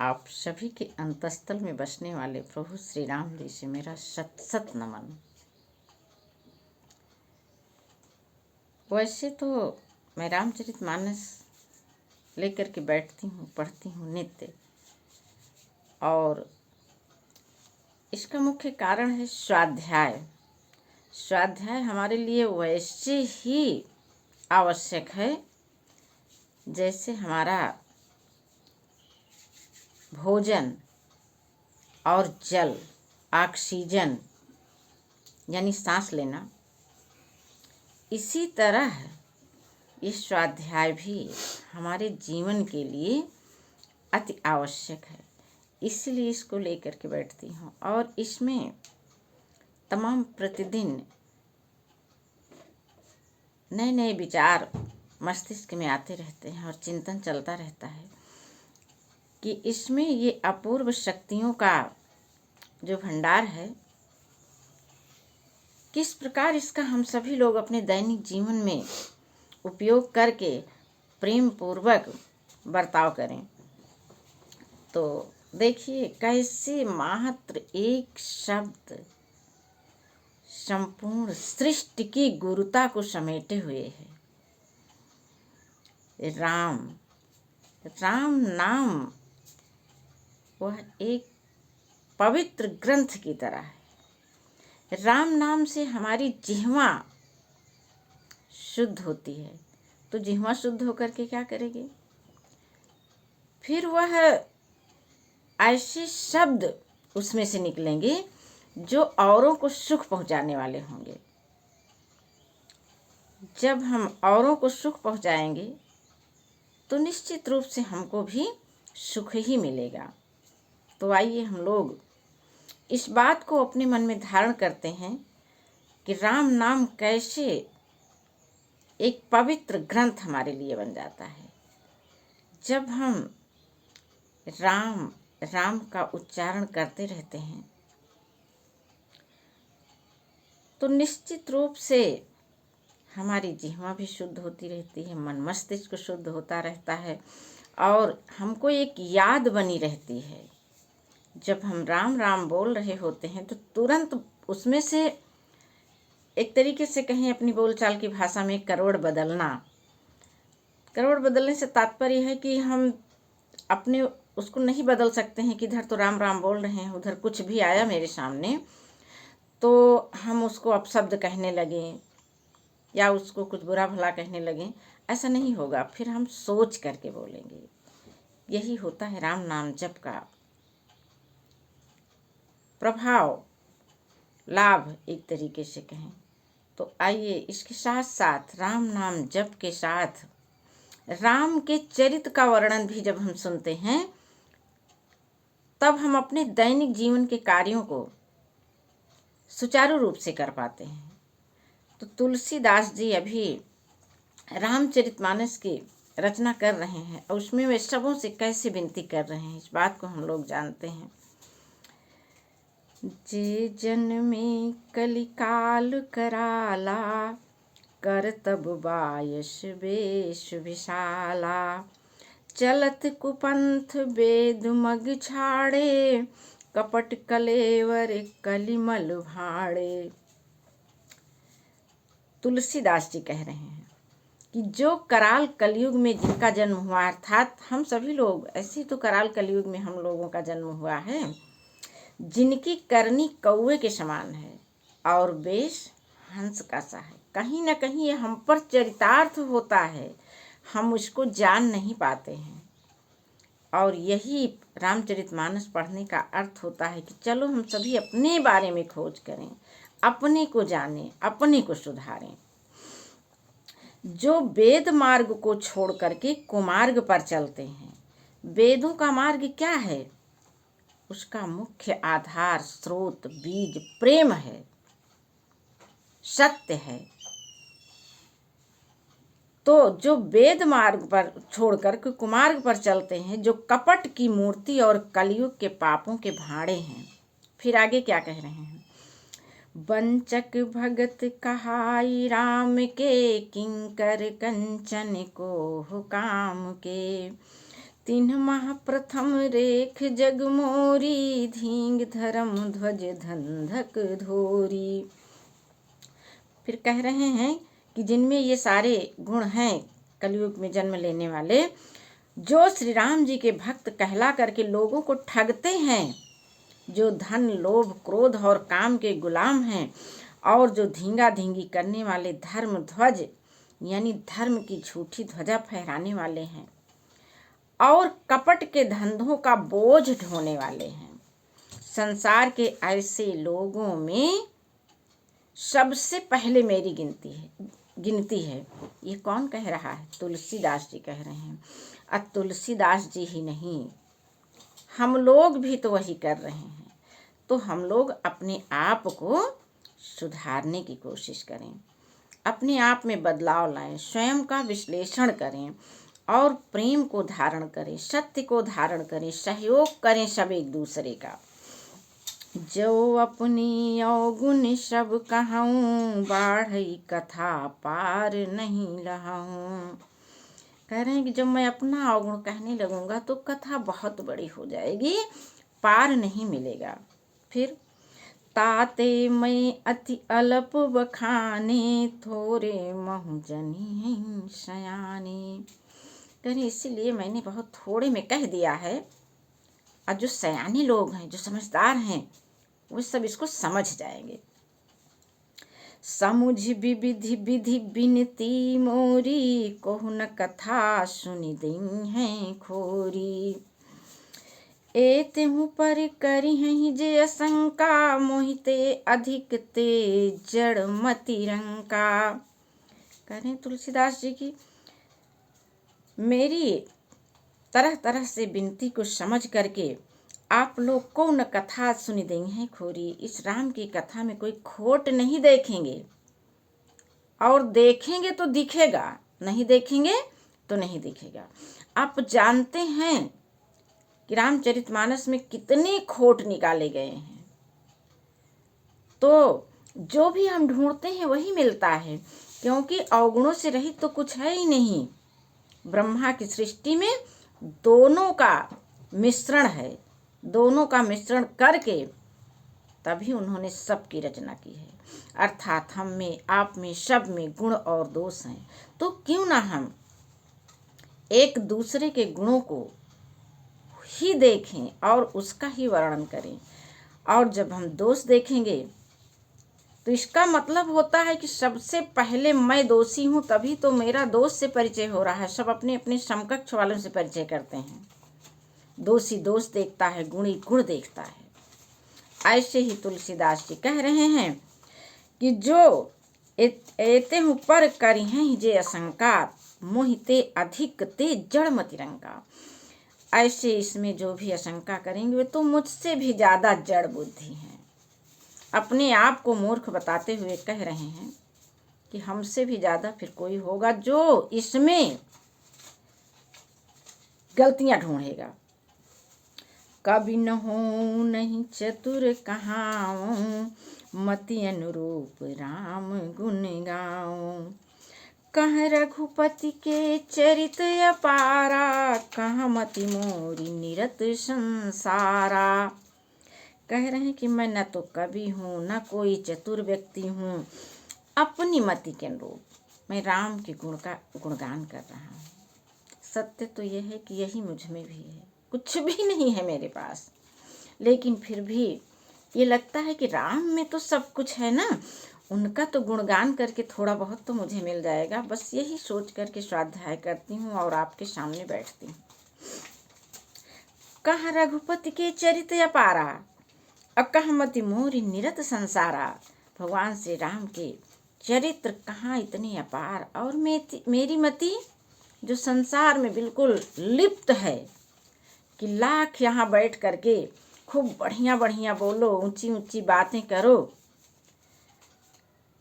आप सभी के अंतस्थल में बसने वाले प्रभु श्री राम जी से मेरा शत शत नमन। वैसे तो मैं रामचरितमानस लेकर के बैठती हूँ, पढ़ती हूँ नित्य, और इसका मुख्य कारण है स्वाध्याय। स्वाध्याय हमारे लिए वैसे ही आवश्यक है जैसे हमारा भोजन और जल, ऑक्सीजन यानी सांस लेना। इसी तरह ये स्वाध्याय भी हमारे जीवन के लिए अति आवश्यक है, इसलिए इसको लेकर के बैठती हूँ। और इसमें तमाम प्रतिदिन नए नए विचार मस्तिष्क में आते रहते हैं और चिंतन चलता रहता है कि इसमें ये अपूर्व शक्तियों का जो भंडार है, किस प्रकार इसका हम सभी लोग अपने दैनिक जीवन में उपयोग करके प्रेम पूर्वक बर्ताव करें। तो देखिए कैसे मात्र एक शब्द संपूर्ण सृष्टि की गुरुता को समेटे हुए है। राम, राम नाम वह एक पवित्र ग्रंथ की तरह है। राम नाम से हमारी जिह्वा शुद्ध होती है, तो जिह्वा शुद्ध होकर के क्या करेगी? फिर वह ऐसे शब्द उसमें से निकलेंगे जो औरों को सुख पहुंचाने वाले होंगे। जब हम औरों को सुख पहुंचाएंगे तो निश्चित रूप से हमको भी सुख ही मिलेगा। तो आइए हम लोग इस बात को अपने मन में धारण करते हैं कि राम नाम कैसे एक पवित्र ग्रंथ हमारे लिए बन जाता है। जब हम राम राम का उच्चारण करते रहते हैं तो निश्चित रूप से हमारी जिह्वा भी शुद्ध होती रहती है, मन मस्तिष्क शुद्ध होता रहता है और हमको एक याद बनी रहती है। जब हम राम राम बोल रहे होते हैं तो तुरंत उसमें से एक तरीके से कहें अपनी बोलचाल की भाषा में करोड़ बदलना। करोड़ बदलने से तात्पर्य है कि हम अपने उसको नहीं बदल सकते हैं कि इधर तो राम राम बोल रहे हैं, उधर कुछ भी आया मेरे सामने तो हम उसको अपशब्द कहने लगें या उसको कुछ बुरा भला कहने लगें। ऐसा नहीं होगा, फिर हम सोच करके बोलेंगे। यही होता है राम नाम जप का प्रभाव, लाभ एक तरीके से कहें तो। आइए इसके साथ साथ राम नाम जप के साथ राम के चरित्र का वर्णन भी जब हम सुनते हैं तब हम अपने दैनिक जीवन के कार्यों को सुचारू रूप से कर पाते हैं। तो तुलसीदास जी अभी रामचरितमानस की रचना कर रहे हैं और उसमें वे सबों से कैसे विनती कर रहे हैं, इस बात को हम लोग जानते हैं। जे जन में कलिकाल कराला, कर तब बायस बेश विशाला, चलत कुपंथ वेद मग छाड़े, कपट कलेवर कलिमल भाड़े। तुलसीदास जी कह रहे हैं कि जो कराल कलयुग में जिनका जन्म हुआ, अर्थात हम सभी लोग ऐसे तो कराल कलयुग में हम लोगों का जन्म हुआ है, जिनकी करनी कौवे के समान है और वेश हंस का सा है। कहीं ना कहीं ये हम पर चरितार्थ होता है, हम उसको जान नहीं पाते हैं। और यही रामचरितमानस पढ़ने का अर्थ होता है कि चलो हम सभी अपने बारे में खोज करें, अपने को जानें, अपने को सुधारें। जो वेद मार्ग को छोड़ करके कुमार्ग पर चलते हैं, वेदों का मार्ग क्या है? उसका मुख्य आधार, स्रोत, बीज प्रेम है, सत्य है। तो जो वेद मार्ग पर छोड़कर के कुमार्ग पर चलते हैं, जो कपट की मूर्ति और कलयुग के पापों के भाड़े हैं। फिर आगे क्या कह रहे हैं? वंचक भगत कहाई राम के, किंकर कंचन को काम के, तीन माह प्रथम रेख जग मोरी, धींग धर्म ध्वज धंधक धोरी। फिर कह रहे हैं कि जिनमें ये सारे गुण हैं कलयुग में जन्म लेने वाले, जो श्री राम जी के भक्त कहला करके लोगों को ठगते हैं, जो धन लोभ क्रोध और काम के गुलाम हैं, और जो धींगा धींगी करने वाले धर्म ध्वज यानी धर्म की झूठी ध्वजा फहराने वाले हैं, और कपट के धंधों का बोझ ढोने वाले हैं। संसार के ऐसे लोगों में सबसे पहले मेरी गिनती है। ये कौन कह रहा है? तुलसीदास जी कह रहे हैं। और तुलसीदास जी ही नहीं, हम लोग भी तो वही कर रहे हैं। तो हम लोग अपने आप को सुधारने की कोशिश करें, अपने आप में बदलाव लाएं, स्वयं का विश्लेषण करें और प्रेम को धारण करें, सत्य को धारण करें, सहयोग करें सब एक दूसरे का। जो अपनी अवगुण सब कहूँ, बाढ़ई कथा पार नहीं लहाऊँ। कह रहे हैं कि जब मैं अपना अवगुण कहने लगूंगा तो कथा बहुत बड़ी हो जाएगी, पार नहीं मिलेगा। फिर ताते मैं अति अल्प बखाने, थोरे महु जनी हैं सयाने। कह रहे इसीलिए मैंने बहुत थोड़े में कह दिया है, और जो सयाने लोग हैं, जो समझदार हैं, वो सब इसको समझ जाएंगे। समुझ विविधि विधि बिनती मोरी, कहु न कथा सुनि दई हैं खोरी। एतेहु पर करी हैं जे असंका, मोहिते अधिक ते जड़ मति रंका। कह रहे तुलसीदास जी की मेरी तरह तरह से विनती को समझ करके आप लोग को न कथा सुनी देंगे हैं खोरी। इस राम की कथा में कोई खोट नहीं देखेंगे, और देखेंगे तो दिखेगा, नहीं देखेंगे तो नहीं दिखेगा। आप जानते हैं कि रामचरितमानस में कितनी खोट निकाले गए हैं, तो जो भी हम ढूंढते हैं वही मिलता है, क्योंकि अवगुणों से रहित तो कुछ है ही नहीं। ब्रह्मा की सृष्टि में दोनों का मिश्रण है, दोनों का मिश्रण करके तभी उन्होंने सबकी रचना की है। अर्थात हम में, आप में, सब में गुण और दोष हैं। तो क्यों ना हम एक दूसरे के गुणों को ही देखें और उसका ही वर्णन करें। और जब हम दोष देखेंगे तो इसका मतलब होता है कि सबसे पहले मैं दोषी हूँ, तभी तो मेरा दोष से परिचय हो रहा है। सब अपने अपने समकक्ष वालों से परिचय करते हैं। दोषी दोष देखता है, गुणी गुण देखता है। ऐसे ही तुलसीदास जी कह रहे हैं कि जो एते हूँ पर करी हैं जे असंका, मोहिते अधिक ते जड़ मति रंका। ऐसे इसमें जो भी आशंका करेंगे वे तो मुझसे भी ज्यादा जड़ बुद्धि हैं। अपने आप को मूर्ख बताते हुए कह रहे हैं कि हमसे भी ज्यादा फिर कोई होगा जो इसमें गलतियां ढूंढेगा। कभी न हो नहीं चतुर कहाऊं, मति अनुरूप राम गुण गाऊं। कह रघुपति के चरित अपारा, कहाँ मति मोरी निरत संसारा। कह रहे हैं कि मैं न तो कवि हूँ, न कोई चतुर व्यक्ति हूँ, अपनी मति के अनुरूप मैं राम के गुण का गुणगान कर रहा हूँ। सत्य तो यह है कि यही मुझ में भी है, कुछ भी नहीं है मेरे पास, लेकिन फिर भी ये लगता है कि राम में तो सब कुछ है ना, उनका तो गुणगान करके थोड़ा बहुत तो मुझे मिल जाएगा। बस यही सोच करके स्वाध्याय करती हूँ और आपके सामने बैठती हूँ। कहाँ रघुपति के चरित अपारा, अकह मति मोरी निरत संसारा। भगवान श्री राम के चरित्र कहाँ इतने अपार, और मेरी मति जो संसार में बिल्कुल लिप्त है कि लाख यहाँ बैठ करके खूब बढ़िया बढ़िया बोलो, ऊंची ऊंची बातें करो,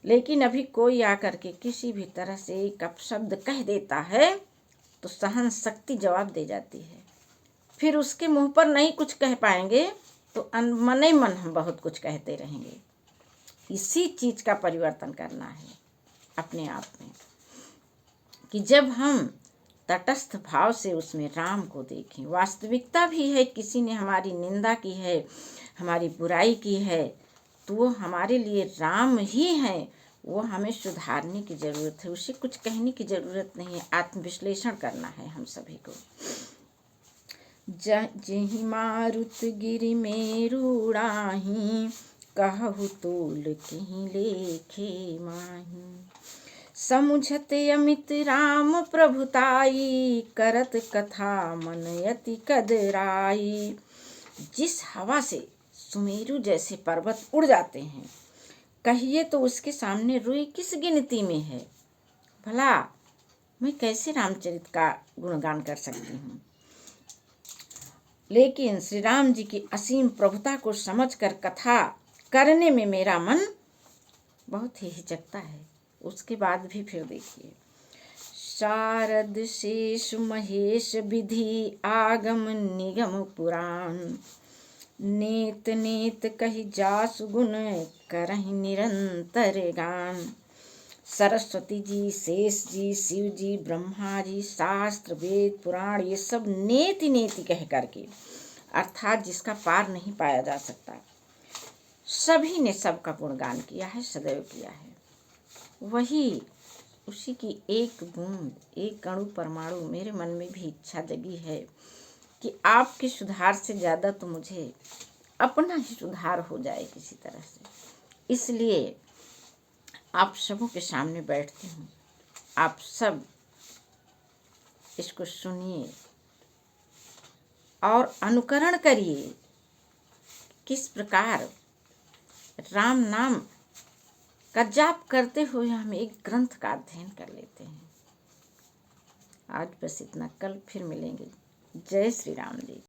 लेकिन अभी कोई आकर के किसी भी तरह से एक अपशब्द कह देता है तो सहन शक्ति जवाब दे जाती है। फिर उसके मुंह पर नहीं कुछ कह पाएंगे तो मन ही मन हम बहुत कुछ कहते रहेंगे। इसी चीज का परिवर्तन करना है अपने आप में, कि जब हम तटस्थ भाव से उसमें राम को देखें। वास्तविकता भी है, किसी ने हमारी निंदा की है, हमारी बुराई की है, तो वो हमारे लिए राम ही हैं। वो हमें सुधारने की ज़रूरत है, उसे कुछ कहने की ज़रूरत नहीं है। आत्मविश्लेषण करना है हम सभी को। जहि मारुत गिरि मेरुड़ाही, कहु तोल कहीं लेखे माही। समुझत अमित राम प्रभुताई, करत कथा मन अति कदराई। जिस हवा से सुमेरु जैसे पर्वत उड़ जाते हैं, कहिए तो उसके सामने रुई किस गिनती में है। भला मैं कैसे रामचरित का गुणगान कर सकती हूँ। लेकिन श्री राम जी की असीम प्रभुता को समझकर कथा करने में मेरा मन बहुत ही हिचकता है। उसके बाद भी फिर देखिए, शारद शेष महेश विधि आगम निगम पुराण, नेत नेत कही जासु गुण करहि निरंतर गान। सरस्वती जी, शेष जी, शिव जी, ब्रह्मा जी, शास्त्र वेद पुराण, ये सब नेति नेति कह करके, अर्थात जिसका पार नहीं पाया जा सकता, सभी ने सबका गुणगान किया है, सदैव किया है। वही उसी की एक बूंद, एक अणु परमाणु मेरे मन में भी इच्छा जगी है कि आपके सुधार से ज़्यादा तो मुझे अपना ही सुधार हो जाए किसी तरह से। इसलिए आप सबों के सामने बैठती हूँ, आप सब इसको सुनिए और अनुकरण करिए किस प्रकार राम नाम का जाप करते हुए हम एक ग्रंथ का अध्ययन कर लेते हैं। आज बस इतना, कल फिर मिलेंगे। जय श्री राम जी।